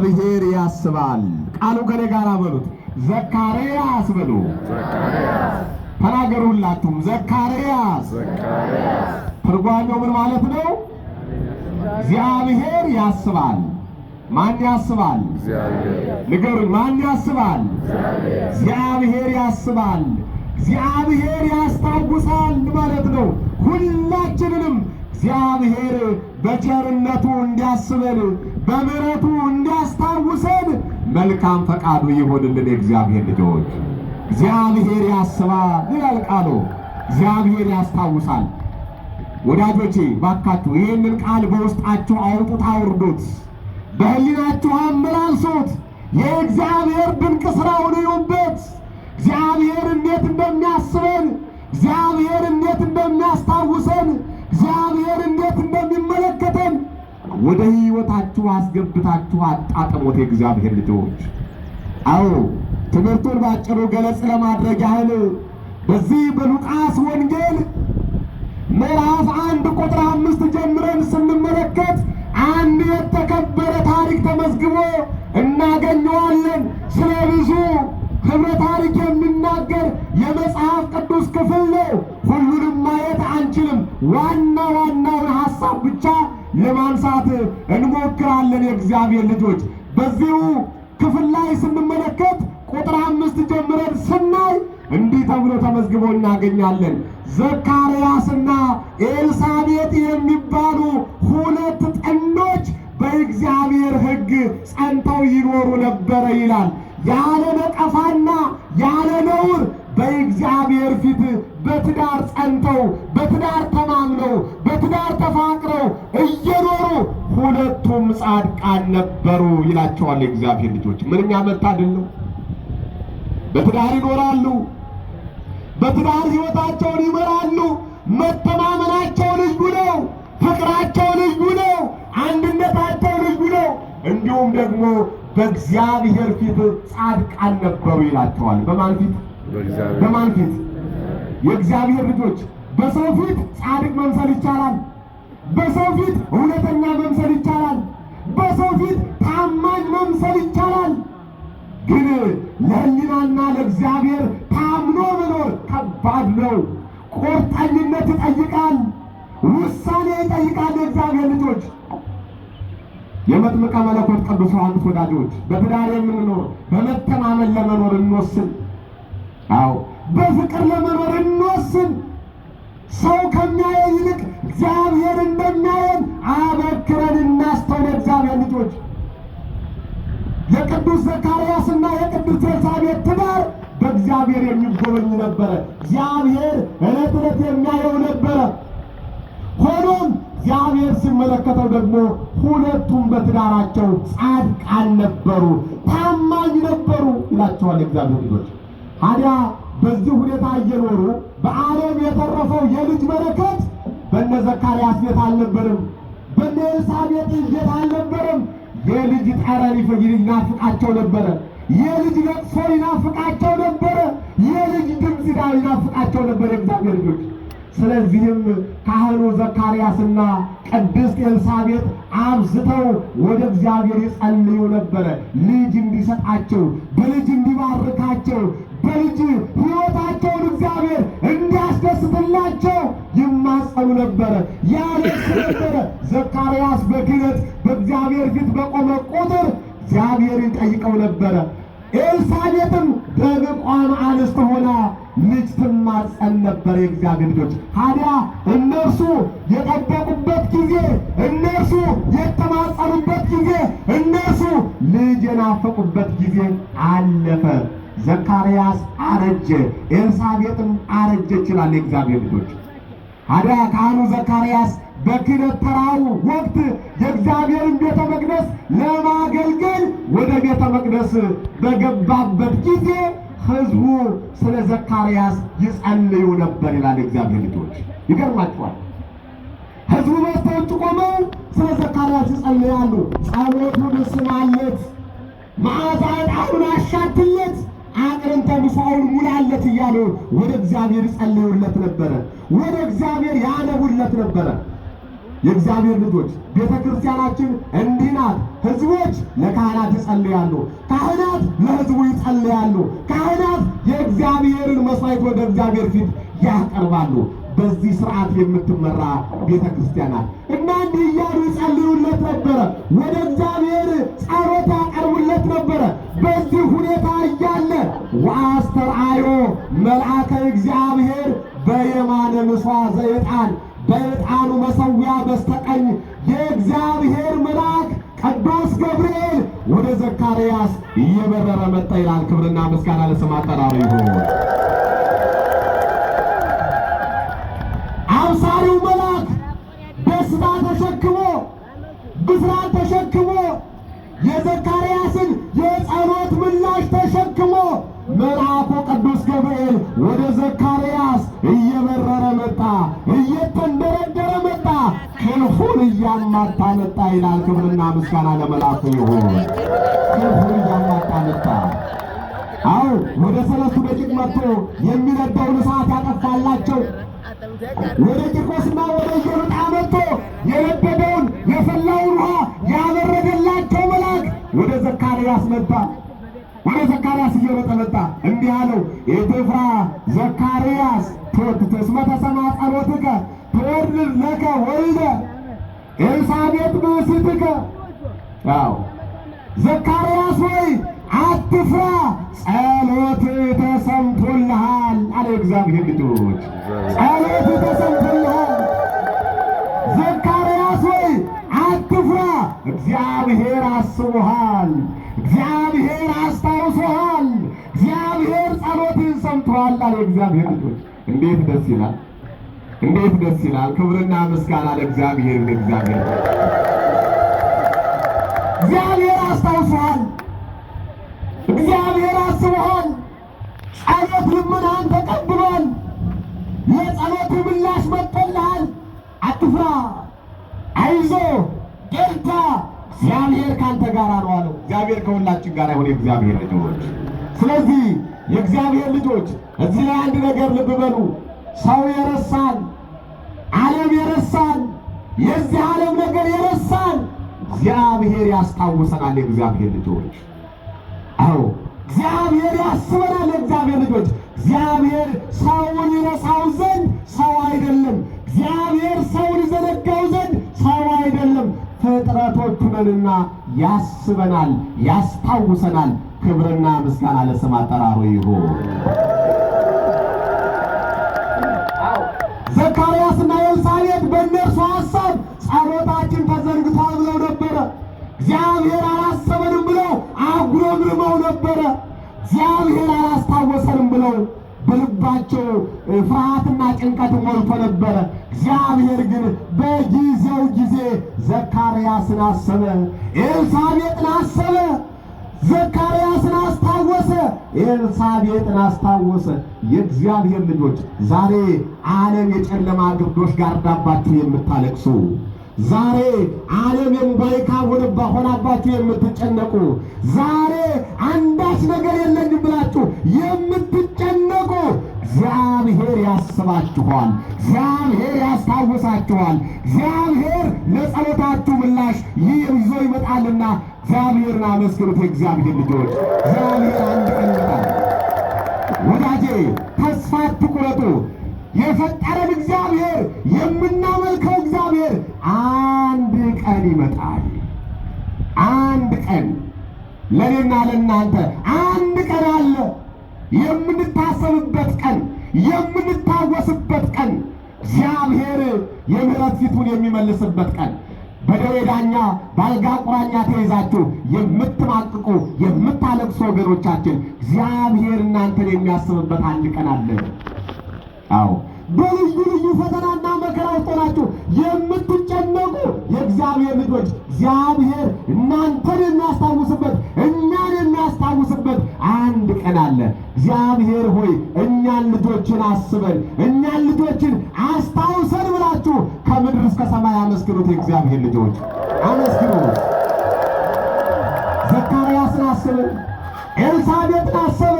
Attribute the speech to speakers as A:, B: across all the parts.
A: እግዚአብሔር ያስባል። ቃሉ ከኔ ጋር በሉት። ዘካርያስ በሉ። ተናገሩላችሁም። ዘካርያስ ትርጓሜው ምን ማለት ነው? እግዚአብሔር ያስባል። ማን ያስባል? ንገሩኝ። ማን ያስባል? እግዚአብሔር ያስባል። እግዚአብሔር ያስታውሳል ማለት ነው። ሁላችንንም እግዚአብሔር በቸርነቱ እንዲያስበን በምሕረቱ እንዲያስታውሰን መልካም ፈቃዱ ይሆንልን። የእግዚአብሔር ልጆች እግዚአብሔር ያስባል ይላል ቃሉ። እግዚአብሔር ያስታውሳል። ወዳጆቼ ባካችሁ ይህንን ቃል በውስጣችሁ አውጡት፣ አውርዱት፣ በሕሊናችሁ አመላልሱት። የእግዚአብሔር ድንቅ ሥራውን እዩበት። እግዚአብሔር እንዴት እንደሚያስበን፣ እግዚአብሔር እንዴት እንደሚያስታውሰን፣ እግዚአብሔር እንዴት እንደሚመለከተን ወደ ሕይወታችሁ አስገብታችሁ አጣጥሞት። የእግዚአብሔር ልጆች አዎ ትምህርቱን ባጭሩ ገለጽ ለማድረግ ያህል በዚህ በሉቃስ ወንጌል ምዕራፍ 1 ቁጥር 5 ጀምረን ስንመለከት አንድ የተከበረ ታሪክ ተመዝግቦ እናገኘዋለን። ስለ ብዙ ክብረ ታሪክ የሚናገር የመጽሐፍ ቅዱስ ክፍል ነው። ሁሉንም ማየት አንችልም። ዋና ዋናውን ሐሳብ ብቻ ለማንሳት እንሞክራለን። የእግዚአብሔር ልጆች በዚሁ ክፍል ላይ ስንመለከት ቁጥር 5 ጀምረን ስናይ እንዲህ ተብሎ ተመዝግቦ እናገኛለን። ዘካርያስና ኤልሳቤጥ የሚባሉ ሁለት ጥንዶች በእግዚአብሔር ሕግ ጸንተው ይኖሩ ነበረ ይላል። ያለ ነቀፋና ያለ ነውር በእግዚአብሔር ፊት በትዳር ጸንተው በትዳር ተማምነው በትዳር ተፋቅረው እየኖሩ ሁለቱም ጻድቃን ነበሩ ይላቸዋል። የእግዚአብሔር ልጆች ምንኛ መታደል ነው! በትዳር ይኖራሉ፣ በትዳር ሕይወታቸውን ይመራሉ። መተማመናቸው ልዩ ነው፣ ፍቅራቸው ልዩ ነው፣ አንድነታቸው ልዩ ነው። እንዲሁም ደግሞ በእግዚአብሔር ፊት ጻድቃን ነበሩ ይላቸዋል። በማን ፊት? በማን ፊት? የእግዚአብሔር ልጆች በሰው ፊት ጻድቅ መምሰል ይቻላል። በሰው ፊት እውነተኛ መምሰል ይቻላል። በሰው ፊት ታማኝ መምሰል ይቻላል። ግን ለሕሊናና ለእግዚአብሔር ታምኖ መኖር ከባድ ነው። ቁርጠኝነት ይጠይቃል፣ ውሳኔ ይጠይቃል። የእግዚአብሔር ልጆች የመጥምቀ መለኮት ቅዱስ ዮሐንስ ወዳጆች በትዳር የምንኖር በመተማመን ለመኖር እንወስን። አዎ በፍቅር ለመኖር እንወስን። ሰው ከሚያየን ይልቅ እግዚአብሔር እንደሚያየን አበክረን እናስተውል። እግዚአብሔር ልጆች የቅዱስ ዘካርያስና የቅዱስ ኤልሳቤጥ ትዳር በእግዚአብሔር የሚጎበኝ ነበረ። እግዚአብሔር ዕለት ዕለት የሚያየው ነበረ። ሆኖም እግዚአብሔር ሲመለከተው ደግሞ ሁለቱም በትዳራቸው ጻድቃን ነበሩ፣ ታማኝ ነበሩ ይላቸዋል እግዚአብሔር ልጆች። ታዲያ በዚህ ሁኔታ እየኖሩ በዓለም የተረፈው የልጅ በረከት በእነ ዘካርያስ ቤት አልነበረም፣ በእነ ኤልሳቤጥ ቤት አልነበረም። የልጅ ጠረን ይናፍቃቸው ነበረ። የልጅ ለቅሶ ይናፍቃቸው ነበረ። የልጅ ድምፅ ይናፍቃቸው ነበረ እግዚአብሔር ልጆች። ስለዚህም ካህኑ ዘካርያስና ቅድስት ኤልሳቤጥ አብዝተው ወደ እግዚአብሔር ይጸልዩ ነበረ። ልጅ እንዲሰጣቸው፣ በልጅ እንዲባርካቸው፣ በልጅ ሕይወታቸውን እግዚአብሔር እንዲያስደስትላቸው ይማጸኑ ነበረ፣ ያለቅሱ ነበረ። ዘካርያስ በክህነት በእግዚአብሔር ፊት በቆመ ቁጥር እግዚአብሔርን ጠይቀው ነበረ። ኤልሳቤጥም በብቋም አንስት ሆና ልጅ ትማጸን ነበር። የእግዚአብሔር ልጆች ታዲያ እነርሱ የጠበቁበት ጊዜ፣ እነርሱ የተማጸኑበት ጊዜ፣ እነርሱ ልጅ የናፈቁበት ጊዜ አለፈ። ዘካርያስ አረጀ፣ ኤልሳቤጥም አረጀች ይላል የእግዚአብሔር ልጆች። ታዲያ ካህኑ ዘካርያስ በክህነት ተራው ወቅት የእግዚአብሔርን ቤተ መቅደስ ለማገልገል ወደ ቤተ መቅደስ በገባበት ጊዜ ሕዝቡ ስለ ዘካርያስ ይጸልዩ ነበር ይላል የእግዚአብሔር ልጆች። ይገርማችኋል። ሕዝቡ በስተውጭ ቆመው ስለ ዘካርያስ ይጸልያሉ። ጸሎቱን ስማለት፣ መዓዛ ዕጣኑን አሻትለት፣ አቅርንተ ምጽዋውን ሙላለት እያሉ ወደ እግዚአብሔር ይጸልዩለት ነበረ። ወደ እግዚአብሔር ያነቡለት ነበረ። የእግዚአብሔር ልጆች ቤተ ክርስቲያናችን እንዲህ ናት። ሕዝቦች ለካህናት ይጸልያሉ፣ ካህናት ለሕዝቡ ይጸልያሉ፣ ካህናት የእግዚአብሔርን መስዋዕት ወደ እግዚአብሔር ፊት ያቀርባሉ። በዚህ ስርዓት የምትመራ ቤተ ክርስቲያን ናት እና እንዲህ እያሉ ይጸልዩለት ነበረ። ወደ እግዚአብሔር ጸሎት ያቀርቡለት ነበረ። በዚህ ሁኔታ እያለ ወአስተርአዮ መልአከ እግዚአብሔር በየማነ ምሥዋዕ ዘዕጣን በዕጣኑ መሠዊያ በስተቀኝ የእግዚአብሔር መልአክ ቅዱስ ገብርኤል ወደ ዘካርያስ እየበረረ መጣ ይላል። ክብርና ምስጋና ለስም አጠራሩ ይሁን። አብሳሪው መልአክ ደስታ ተሸክሞ ብስራት ተሸክሞ የዘካርያስን የጸሎት ምላሽ ተሸክሞ መልአኩ ቅዱስ ገብርኤል ወደ ዘካርያስ እየበረረ መጣ፣ እየተንደረደረ መጣ፣ ክንፉን እያማታ መጣ ይላል። ክብርና ምስጋና ለመልአኩ ይሁን። ክንፉን እያማታ መጣ። አዎ ወደ 3 ደቂቅ መጥቶ የሚነደውን እሳት ያጠፋላቸው፣ ወደ ቂርቆስና ወደ ኢዮርጣ መጥቶ የነደደውን የፈላውን ውሃ ያበረደላቸው መልአክ ወደ ዘካርያስ መጣ። ወደ ዘካርያስ እየሮጠ መጣ። እንዲህ አለው፣ ኢትፍራ ዘካርያስ እስመ ተሰምዐ ጸሎትከ ትወልድ ለከ ወልደ ኤልሳቤጥ ብእሲትከ። አዎ ዘካርያስ ሆይ አትፍራ፣ ጸሎት ተሰምቶልሃል አለ። እግዚአብሔር ልጆች ጸሎት ተሰምቶልሃል። ዘካርያስ ሆይ አትፍራ፣ እግዚአብሔር አስቦሃል፣ እግዚአብሔር አስታውሶሃል፣ እግዚአብሔር ጸሎትን ሰምቶሃል አለ። እግዚአብሔር ልጆች እንዴት ደስ ይላል! እንዴት ደስ ይላል! ክብርና ምስጋና ለእግዚአብሔር ለእግዚአብሔር። እግዚአብሔር አስታውሶሃል፣ እግዚአብሔር አስቦሃል፣ ጸሎት ልመናን ተቀብሏል፣ የጸሎት ምላሽ መጥቶልሃል። አትፍራ፣ አይዞ፣ በርታ፣ እግዚአብሔር ካንተ ጋር ነው አለው። እግዚአብሔር ከሁላችን ጋር ይሁን። የእግዚአብሔር ልጆች ስለዚህ የእግዚአብሔር ልጆች እዚህ ላይ አንድ ነገር ልብ በሉ። ሰው የረሳን፣ ዓለም የረሳን፣ የዚህ ዓለም ነገር የረሳን እግዚአብሔር ያስታውሰናል። የእግዚአብሔር ልጆች አዎ እግዚአብሔር ያስበናል። የእግዚአብሔር ልጆች እግዚአብሔር ሰውን ይረሳው ዘንድ ሰው አይደለም። እግዚአብሔር ሰውን ይዘነጋው ዘንድ ሰው አይደለም። ፍጥረቶቹ ነንና ያስበናል፣ ያስታውሰናል። ክብርና ምስጋና ለስም አጠራሩ ይሁን። ዘካርያስና ኤልሳቤጥ በእነርሱ ሐሳብ ጸሎታችን ተዘንግቷል ብለው ነበረ። እግዚአብሔር አላሰበንም ብለው አጉረምርመው ነበረ። እግዚአብሔር አላስታወሰንም ብለው በልባቸው ፍርሃትና ጭንቀት ሞልቶ ነበረ። እግዚአብሔር ግን በጊዜው ጊዜ ዘካርያስን አሰበ፣ ኤልሳቤጥን አሰበ። ዘካርያስን አስታወሰ፣ ኤልሳቤጥን አስታወሰ። የእግዚአብሔር ልጆች ዛሬ ዓለም የጨለማ ግርዶሽ ጋርዳባችሁ የምታለቅሱ፣ ዛሬ ዓለም የሙባይ ሆናባችሁ የምትጨነቁ፣ ዛሬ አንዳች ነገር የለኝም ብላችሁ የምትጨነቁ እግዚአብሔር ያስባችኋል፣ እግዚአብሔር ያስታውሳችኋል። እግዚአብሔር ለጸሎታችሁ ምላሽ ይዞ ይመጣልና እግዚአብሔርን አመስግኑት። የእግዚአብሔር ልጆች እግዚአብሔር አንድ ቀን ይመጣል። ወዳጄ ተስፋ አትቁረጡ። የፈጠረን እግዚአብሔር፣ የምናመልከው እግዚአብሔር አንድ ቀን ይመጣል። አንድ ቀን ለኔና ለናንተ አንድ ቀን አለ። የምንታሰብበት ቀን፣ የምንታወስበት ቀን፣ እግዚአብሔር የምሕረት ፊቱን የሚመልስበት ቀን። በደዌ ዳኛ በአልጋ ቁራኛ ተይዛችሁ የምትማቅቁ የምታለቅሱ ወገኖቻችን እግዚአብሔር እናንተን የሚያስብበት አንድ ቀን አለ። አዎ በልዩ ልዩ ፈተናና መከራ ውስጥ ሆናችሁ የምትጨነቁ የእግዚአብሔር ልጆች እግዚአብሔር እናንተን የሚያስታውስበት እኛን የሚያስታውስበት አንድ ቀን አለ። እግዚአብሔር ሆይ እኛን ልጆችን አስበን እኛን ልጆችን አስታውሰን ብላችሁ ከምድር እስከ ሰማይ አመስግኑት። የእግዚአብሔር ልጆች አመስግኑት። ዘካርያስን አሰበ፣ ኤልሳቤጥን አሰበ።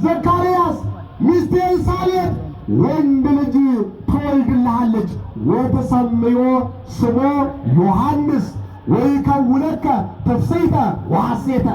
A: ዘካርያስ ሚስት ኤልሳቤጥ ወንድ ልጅ ትወልድልሃለች ወትሰምዮ ስሞ ዮሐንስ ወይከውነከ ትፍሥሕተ ወሐሴተ።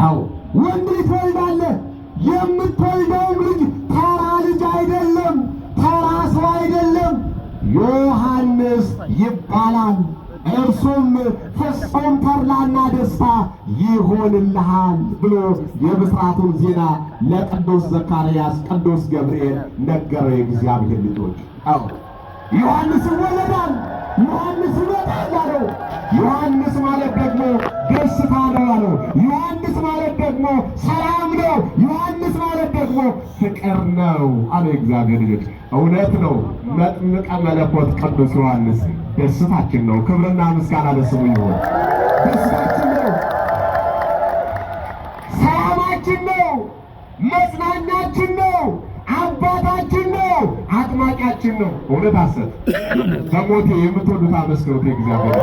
A: አዎ ወንድ ልጅ ትወልዳለህ። የምትወልደውም ልጅ ተራ ልጅ አይደለም፣ ተራ ሰው አይደለም፣ ዮሐንስ ይባላል። እርሱም ፍጹም ተድላና ደስታ ይሆንልሃል ብሎ የብስራቱን ዜና ለቅዱስ ዘካርያስ ቅዱስ ገብርኤል ነገረ የእግዚአብሔር ልጆች። አዎ ዮሐንስ ይወለዳል፣ ዮሐንስ ይመጣል አለው። ዮሐንስ ማለት ደግሞ ደስታ ነው አለው። ዮሐንስ ማለት ደግሞ ሰላም ነው። ዮሐንስ ማለት ደግሞ ፍቅር ነው አለ እግዚአብሔር ልጆች። እውነት ነው። መጥምቀ መለኮት ቅዱስ ዮሐንስ ደስታችን ነው። ክብርና ምስጋና ለስሙ ይሁን። ደስታችን ነው፣ ሰላማችን ነው፣ መጽናኛችን ነው፣ አባታችን ነው፣ አጥማቂያችን ነው። እውነት ሐሰት በሞቴ የምትወዱት አመስግኑት እግዚአብሔር።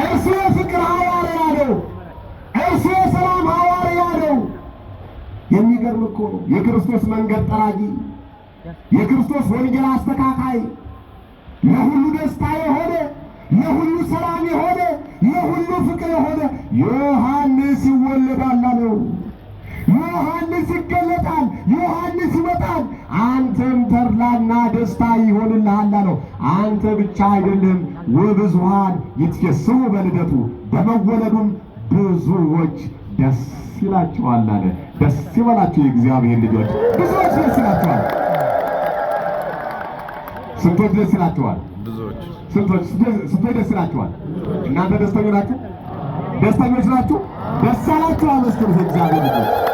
A: እርሱ የፍቅር ሐዋርያ ነው። እርሱ የሰላም ሐዋርያ ነው። የሚገርም እኮ ነው። የክርስቶስ መንገድ ጠራጊ፣ የክርስቶስ ወንጌል አስተካካይ፣ ለሁሉ ደስታ የሆነ፣ ለሁሉ ሰላም የሆነ፣ ለሁሉ ፍቅር የሆነ ዮሐንስ ይወለዳል አለው። ዮሐንስ ይገለጣል፣ ዮሐንስ ይመጣል፣ አንተም ተድላና ደስታ ይሆንልሃል አለው። አንተ ብቻ አይደለም ወብዙኃን ይትፌስሑ በልደቱ፣ በመወለዱም ብዙዎች ደስ ይላቸዋል አለ። ደስ ይበላቸው የእግዚአብሔር ልጆች፣ ብዙዎች ደስ ይላቸዋል። ስንቶች ደስ ይላቸዋል? ብዙዎች። ስንቶች ደስ ይላቸዋል? እናንተ ደስተኞች ናችሁ? ደስተኞች ናችሁ? ደስ ያላችሁ አመስግኑት እግዚአብሔር ልጆች።